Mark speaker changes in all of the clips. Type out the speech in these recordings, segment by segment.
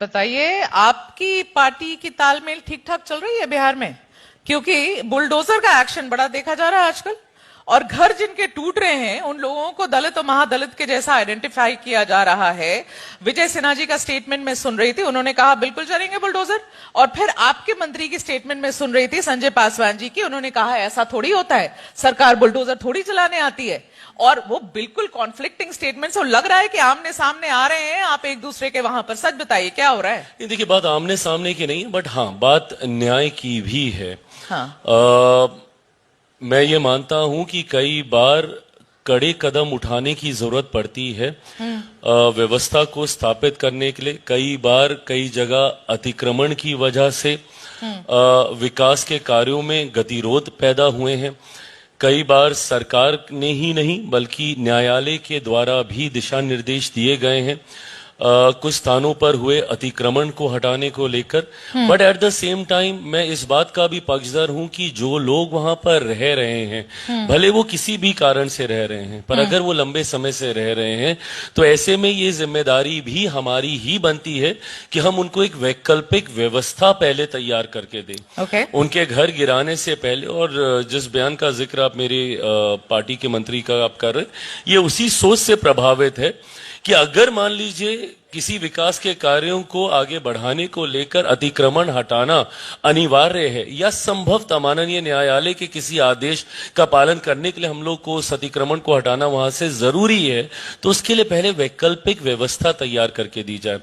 Speaker 1: बताइए, आपकी पार्टी की तालमेल ठीक ठाक चल रही है बिहार में? क्योंकि बुलडोजर का एक्शन बड़ा देखा जा रहा है आजकल, और घर जिनके टूट रहे हैं उन लोगों को दलित और महादलित के जैसा आइडेंटिफाई किया जा रहा है। विजय सिन्हा जी का स्टेटमेंट में सुन रही थी, उन्होंने कहा बिल्कुल चलेंगे बुलडोजर। और फिर आपके मंत्री की स्टेटमेंट में सुन रही थी संजय पासवान जी की, उन्होंने कहा ऐसा थोड़ी होता है, सरकार बुलडोजर थोड़ी चलाने आती है। और वो बिल्कुल कॉन्फ्लिक्टिंग स्टेटमेंट्स, और लग रहा है कि आमने सामने आ रहे हैं आप एक दूसरे के वहां पर। सच बताइए क्या हो रहा है?
Speaker 2: देखिए, बात आमने सामने की नहीं है, बट हाँ, बात न्याय की भी है।
Speaker 1: हाँ।
Speaker 2: मैं ये मानता हूं कि कई बार कड़े कदम उठाने की जरूरत पड़ती है व्यवस्था को स्थापित करने के लिए। कई बार कई जगह अतिक्रमण की वजह से विकास के कार्यों में गतिरोध पैदा हुए हैं। कई बार सरकार ने ही नहीं बल्कि न्यायालय के द्वारा भी दिशा निर्देश दिए गए हैं कुछ स्थानों पर हुए अतिक्रमण को हटाने को लेकर। But at the same time मैं इस बात का भी पक्षधर हूं कि जो लोग वहां पर रह रहे हैं, भले वो किसी भी कारण से रह रहे हैं, पर अगर वो लंबे समय से रह रहे हैं तो ऐसे में ये जिम्मेदारी भी हमारी ही बनती है कि हम उनको एक वैकल्पिक व्यवस्था पहले तैयार करके दें, उनके घर गिराने से पहले। और जिस बयान का जिक्र आप मेरे पार्टी के मंत्री का आप कर रहे, ये उसी सोच से प्रभावित है कि अगर मान लीजिए किसी विकास के कार्यों को आगे बढ़ाने को लेकर अतिक्रमण हटाना अनिवार्य है या संभवतः माननीय न्यायालय के किसी आदेश का पालन करने के लिए हम लोग को उस अतिक्रमण को हटाना वहां से जरूरी है, तो उसके लिए पहले वैकल्पिक व्यवस्था तैयार करके दी जाए।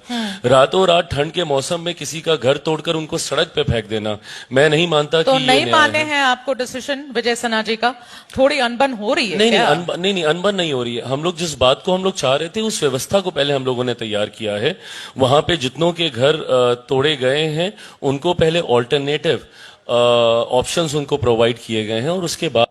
Speaker 2: रातों रात ठंड के मौसम में किसी का घर तोड़कर उनको सड़क पे फेंक देना, मैं नहीं मानता
Speaker 1: तो
Speaker 2: कि
Speaker 1: नहीं माने हैं आपको डिसीजन विजय सिन्हा जी का? थोड़ी अनबन हो रही है?
Speaker 2: नहीं, अनबन नहीं हो रही है। हम लोग जिस बात को हम लोग चाह रहे थे उस व्यवस्था को पहले हम लोगों ने तैयार किया है। वहां पे जितनों के घर तोड़े गए हैं उनको पहले ऑल्टरनेटिव ऑप्शंस उनको प्रोवाइड किए गए हैं, और उसके बाद